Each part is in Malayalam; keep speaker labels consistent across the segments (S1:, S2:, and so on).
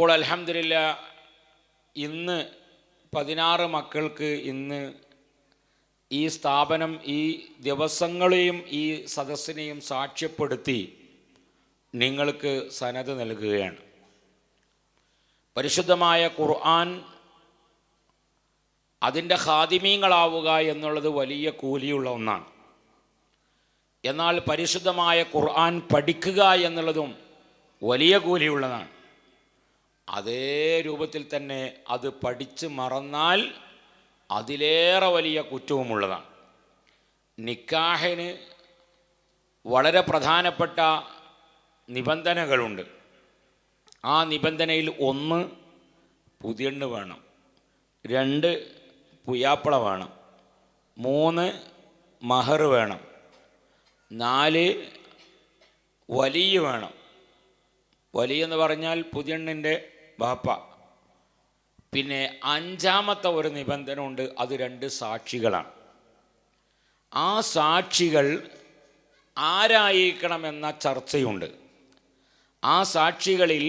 S1: അപ്പോൾ അൽഹംദുലില്ലാഹ് ഇന്ന് 16 മക്കൾക്ക് ഇന്ന് ഈ സ്ഥാപനം ഈ ദിവസങ്ങളെയും ഈ സദസ്സിനെയും സാക്ഷ്യപ്പെടുത്തി നിങ്ങൾക്ക് സനത് നൽകുകയാണ്. പരിശുദ്ധമായ ഖുർആൻ അതിൻ്റെ ഖാദിമീങ്ങളാവുക എന്നുള്ളത് വലിയ കൂലിയുള്ള ഒന്നാണ്. എന്നാൽ പരിശുദ്ധമായ ഖുർആൻ പഠിക്കുക എന്നുള്ളതും വലിയ കൂലിയുള്ളതാണ്. അതേ രൂപത്തിൽ തന്നെ അത് പഠിച്ച് മറന്നാൽ അതിലേറെ വലിയ കുറ്റവുമുള്ളതാണ്. നിക്കാഹിന് വളരെ പ്രധാനപ്പെട്ട നിബന്ധനകളുണ്ട്. ആ നിബന്ധനയിൽ 1 പുതിയണ്ണ് വേണം, 2 പുയ്യാപ്പള വേണം, 3 മഹർ വേണം, 4 വലിയ വേണം. വലിയ എന്ന് പറഞ്ഞാൽ പുതിയണ്ണിൻ്റെ ബാപ്പ. പിന്നെ 5ാമത്തെ ഒരു നിബന്ധന ഉണ്ട്, അത് 2 സാക്ഷികളാണ്. ആ സാക്ഷികൾ ആരായിരിക്കണമെന്ന ചർച്ചയുണ്ട്. ആ സാക്ഷികളിൽ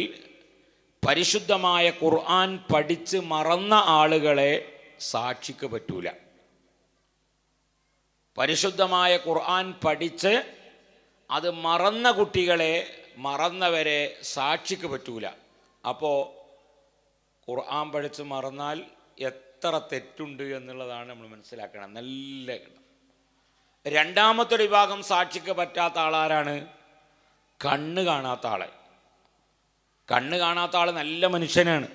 S1: പരിശുദ്ധമായ ഖുർആൻ പഠിച്ച് മറന്ന ആളുകളെ സാക്ഷിക്ക് പറ്റൂല. പരിശുദ്ധമായ ഖുർആൻ പഠിച്ച് അത് മറന്ന കുട്ടികളെ, മറന്നവരെ സാക്ഷിക്ക് പറ്റൂല. അപ്പോൾ ഖുർആൻ പഠിച്ച് മറന്നാൽ എത്ര തെറ്റുണ്ട് എന്നുള്ളതാണ് നമ്മൾ മനസ്സിലാക്കണം. നല്ല 2ാമത്തെ വിഭാഗം സാക്ഷിക്ക് പറ്റാത്ത ആളാരാണ്? കണ്ണ് കാണാത്ത ആളെ. കണ്ണ് കാണാത്ത ആൾ നല്ല മനുഷ്യനാണ്,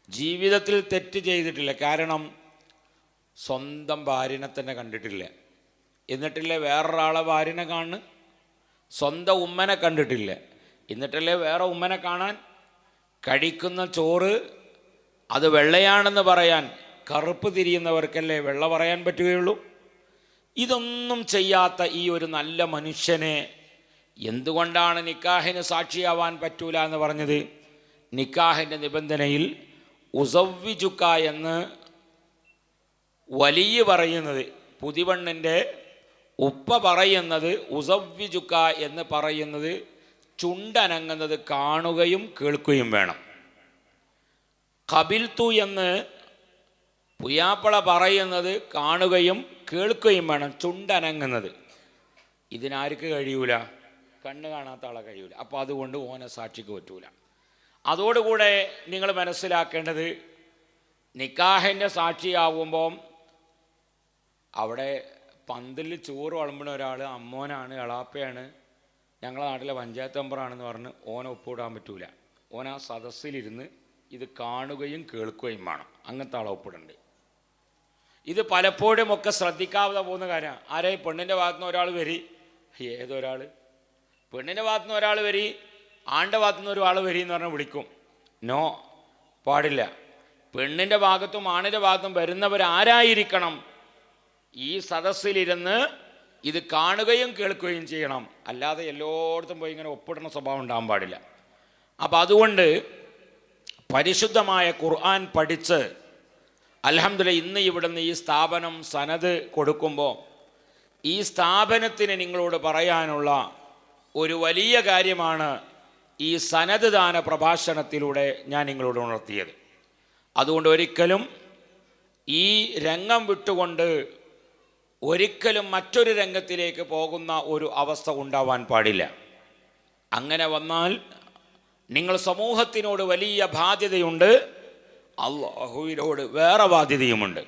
S1: ജീവിതത്തിൽ തെറ്റ് ചെയ്തിട്ടില്ല. കാരണം സ്വന്തം ഭാര്യനെ തന്നെ കണ്ടിട്ടില്ല, എന്നിട്ടില്ലേ വേറൊരാളെ ഭാര്യനെ കാണുന്നു. സ്വന്തം ഉമ്മനെ കണ്ടിട്ടില്ല, എന്നിട്ടല്ലേ വേറെ ഉമ്മനെ കാണാൻ. കഴിക്കുന്ന ചോറ് അത് വെള്ളയാണെന്ന് പറയാൻ കറുപ്പ് തിരിയുന്നവർക്കല്ലേ വെള്ള പറയാൻ പറ്റുകയുള്ളൂ. ഇതൊന്നും ചെയ്യാത്ത ഈ ഒരു നല്ല മനുഷ്യനെ എന്തുകൊണ്ടാണ് നിക്കാഹിന് സാക്ഷിയാവാൻ പറ്റൂല എന്ന് പറഞ്ഞത്? നിക്കാഹിൻ്റെ നിബന്ധനയിൽ ഉസവ്വിജുക എന്ന് വലിയ പറയുന്നത്, പുതിവണ്ണിൻ്റെ ഉപ്പ പറയുന്നത് ഉസവ്വിജുക എന്ന് പറയുന്നത് ചുണ്ടനങ്ങുന്നത് കാണുകയും കേൾക്കുകയും വേണം. ഖബിൽതു എന്ന് പുയ്യാപ്പള പറയുന്നത് കാണുകയും കേൾക്കുകയും വേണം, ചുണ്ടനങ്ങുന്നത്. ഇതിനാർക്ക് കഴിയൂല? കണ്ണ് കാണാത്ത ആളെ കഴിയൂല. അപ്പോൾ അതുകൊണ്ട് ഓനെ സാക്ഷിക്ക് പറ്റൂല. അതോടുകൂടെ നിങ്ങൾ മനസ്സിലാക്കേണ്ടത്, നിക്കാഹിൻ്റെ സാക്ഷിയാവുമ്പം അവിടെ പന്തലിൽ ചോറ് വിളമ്പുന്ന ഒരാൾ അമ്മോനാണ്, എളാപ്പയാണ്, ഞങ്ങളുടെ നാട്ടിലെ പഞ്ചായത്ത് മെമ്പറാണെന്ന് പറഞ്ഞ് ഓനെ ഒപ്പിടാൻ പറ്റൂല. ഓൻ ആ സദസ്സിലിരുന്ന് ഇത് കാണുകയും കേൾക്കുകയും വേണം. അങ്ങനത്തെ ആളെ ഒപ്പിടണ്ട്. ഇത് പലപ്പോഴും ഒക്കെ ശ്രദ്ധിക്കാതെ പോകുന്ന കാര്യമാണ്. ആരെ? പെണ്ണിൻ്റെ ഭാഗത്തുനിന്ന് ഒരാൾ വരി, ഏതൊരാൾ? പെണ്ണിൻ്റെ ഭാഗത്തുനിന്ന് ഒരാൾ വരി, ആണിൻ്റെ ഭാഗത്തുനിന്ന് ഒരാൾ വരി എന്ന് പറഞ്ഞാൽ വിളിക്കും. നോ, പാടില്ല. പെണ്ണിൻ്റെ ഭാഗത്തും ആണിൻ്റെ ഭാഗത്തും വരുന്നവരാരായിരിക്കണം? ഈ സദസ്സിലിരുന്ന് ഇത് കാണുകയും കേൾക്കുകയും ചെയ്യണം. അല്ലാതെ എല്ലായിടത്തും പോയി ഇങ്ങനെ ഒപ്പിടുന്ന സ്വഭാവം ഉണ്ടാകാൻ പാടില്ല. അപ്പം അതുകൊണ്ട് പരിശുദ്ധമായ ഖുർആൻ പഠിച്ച് അൽഹംദുലില്ലാഹ് ഇന്ന് ഇവിടുന്ന് ഈ സ്ഥാപനം സനത് കൊടുക്കുമ്പോൾ ഈ സ്ഥാപനത്തിന് നിങ്ങളോട് പറയാനുള്ള ഒരു വലിയ കാര്യമാണ് ഈ സനത് ദാന പ്രഭാഷണത്തിലൂടെ ഞാൻ നിങ്ങളോട് ഉണർത്തിയത്. അതുകൊണ്ട് ഒരിക്കലും ഈ രംഗം വിട്ടുകൊണ്ട് ഒരിക്കലും മറ്റൊരു രംഗത്തിലേക്ക് പോകുന്ന ഒരു അവസ്ഥ ഉണ്ടാവാൻ പാടില്ല. അങ്ങനെ വന്നാൽ നിങ്ങൾ സമൂഹത്തിനോട് വലിയ ബാധ്യതയുണ്ട്, അല്ലാഹുവിനോട് വേറെ ബാധ്യതയുമുണ്ട്.